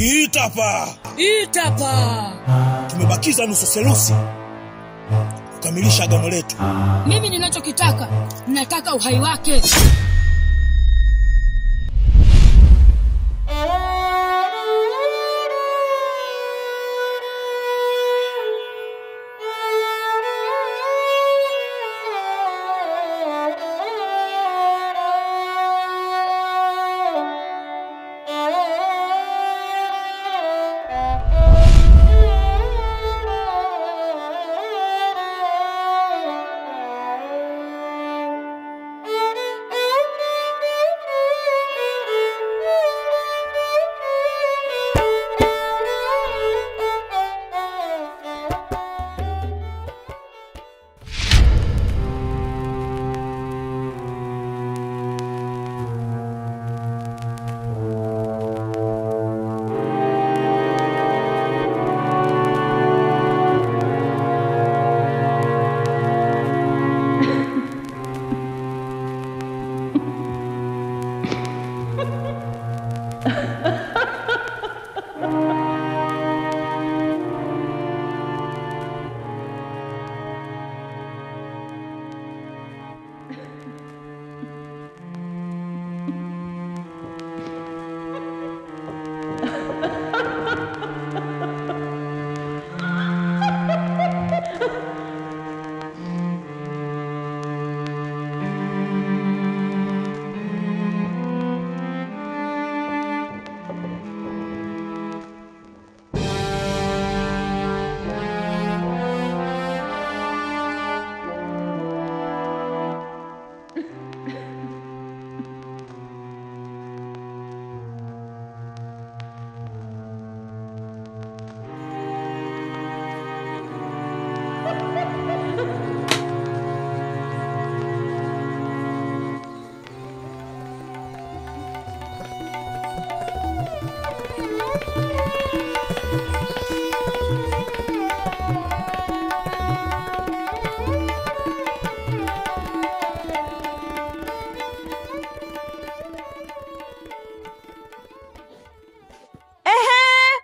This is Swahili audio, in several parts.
Itapa. Tumebakiza nusu selusi kukamilisha agano letu. Mimi ninachokitaka, nataka uhai wake.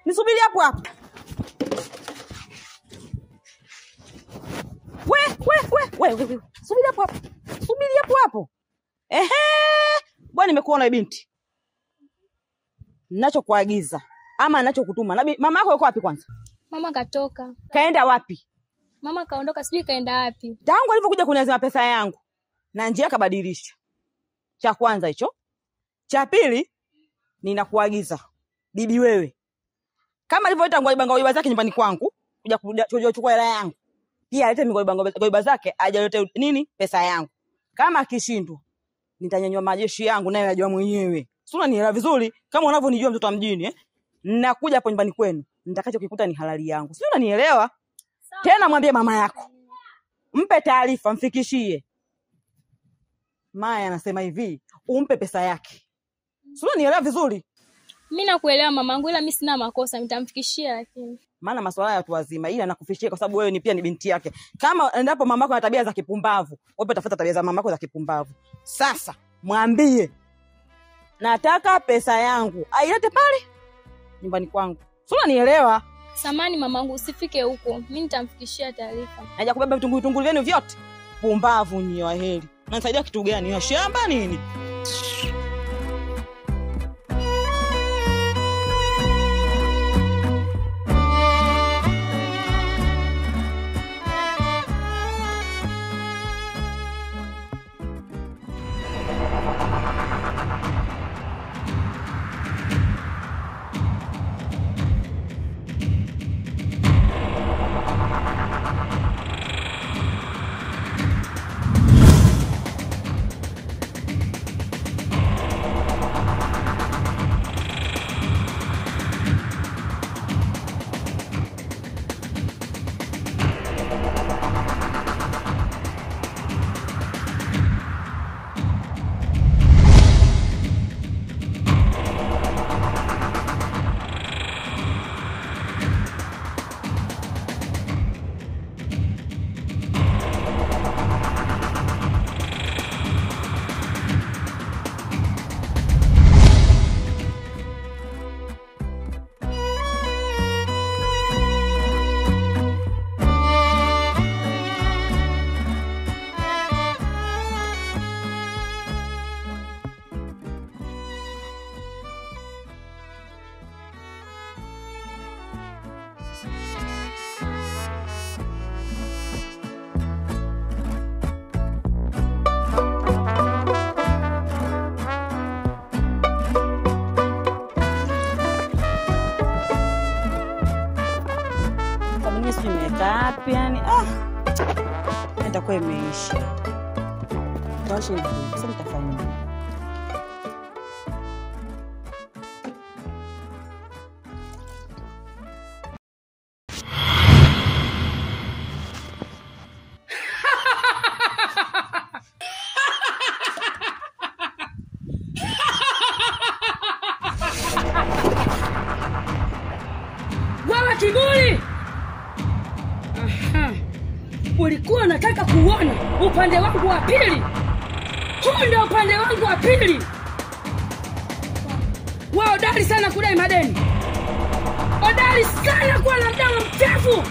Nisubiri hapo hapo. We. Subiri hapo hapo. Subiri hapo hapo. Bwana nimekuona binti. Ninachokuagiza ama ninachokutuma. Mama yako yuko wapi kwanza? Mama katoka. Kaenda wapi? Mama kaondoka, sijui kaenda wapi. Tangu alipokuja kuniazima pesa yangu na njia kabadilisha. Cha kwanza hicho. Cha pili ninakuagiza bibi wewe, kama alivyoita ngoiba zake nyumbani kwangu kuja kuchukua hela yangu, pia alete ngoiba zake ajalete nini pesa yangu. Kama akishindwa nitanyanyua majeshi yangu, naye anajua mwenyewe. Si unanielewa vizuri kama unavyonijua mtoto wa mjini Ninakuja hapo nyumbani kwenu, nitakachokikuta ni halali yangu. Si unanielewa? Tena mwambie mama yako. Mpe taarifa, mfikishie. Maya anasema hivi, umpe pesa yake. Si unanielewa vizuri? Mimi nakuelewa mamangu, ila mimi sina makosa, nitamfikishia lakini. Maana masuala ya watu wazima, ila nakufishia kwa sababu wewe ni pia ni binti yake. Kama endapo mamako ana tabia za kipumbavu, wewe tafuta tabia za mamako za kipumbavu. Sasa mwambie nataka pesa yangu, ailete pale nyumbani kwangu. Si unanielewa? Samani mamangu, usifike huko. Mimi nitamfikishia taarifa. Naja kubeba vitunguu vyenu vyote. Pumbavu nyinyi wa heri. Mnasaidia kitu gani? Ya shamba nini? ngapi yani? Nitakuwa imeisha. Basi sasa nitafanya nini? Wewe kiburi! Ulikuwa unataka kuona upande wangu wa pili. Huu ndio upande wangu wa pili. Wewe hodari sana kudai madeni. Hodari sana kuwa na mdomo mchafu.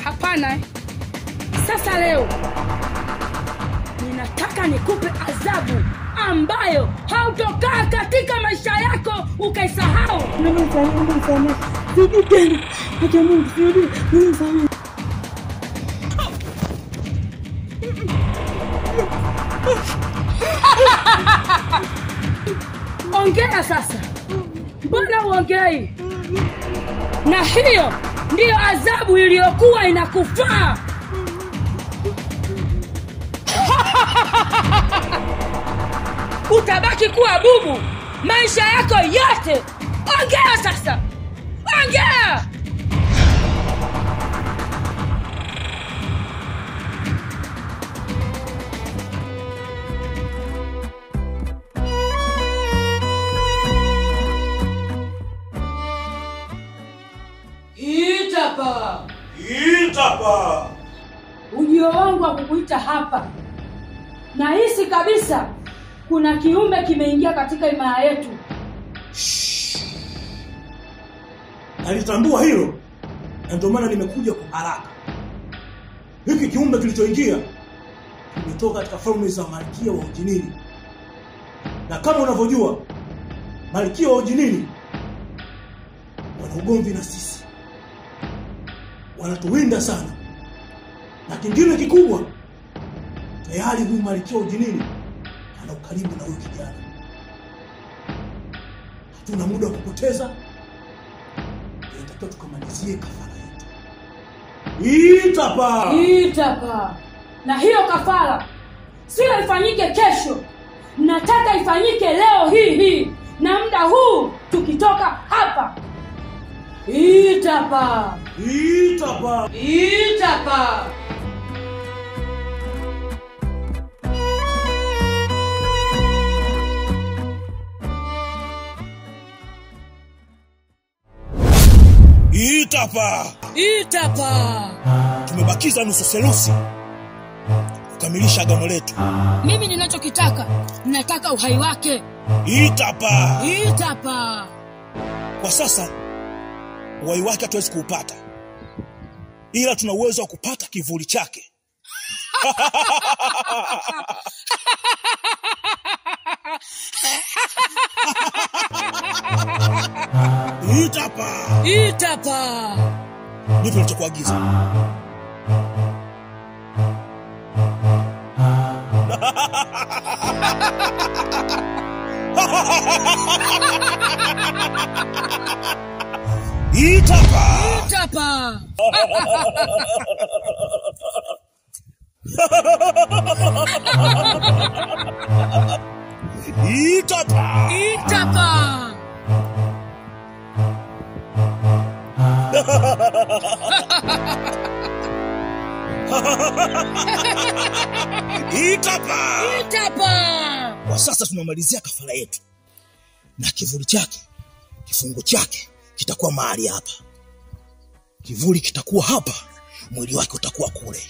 Hapana. Sasa leo ninataka nikupe adhabu ambayo hautokaa katika maisha yako ukaisahau. Ongea sasa. Mbona uongei? Na hiyo ndiyo adhabu iliyokuwa inakufaa. Utabaki kuwa bubu maisha yako yote. Ongea sasa. Ongea. Itapa. Ujio wangu wa kukuita hapa. Nahisi kabisa kuna kiumbe kimeingia katika imaya yetu. Nalitambua hilo, na ndio maana nimekuja kwa haraka. Hiki kiumbe kilichoingia kimetoka katika falme za Malkia wa Ujinini. Na kama unavyojua, Malkia wa Ujinini wana ugomvi na sisi. Wanatuwinda sana. Na kingine kikubwa, tayari huyu Malkia wa Ujinini ana ukaribu na huyu kijana. Hatuna muda wa kupoteza. Tunataka tukamalizie kafara yetu. Itapa. Na hiyo kafara sio ifanyike kesho. Nataka ifanyike leo hii. Na muda huu tukitoka hapa. Itapa. Itapa. Tumebakiza nusu selusi kukamilisha agano letu. Mimi ninachokitaka, nataka uhai wake. Itapa. Kwa sasa uhai wake hatuwezi kuupata, ila tuna uwezo wa kupata kivuli chake. Itapa. Ndipo nilichokuagiza. Itapa. Itapa. Kwa sasa tunamalizia kafara yetu. Na kivuli chake, kifungo chake kitakuwa mahali hapa. Kivuli kitakuwa hapa, mwili wake utakuwa kule.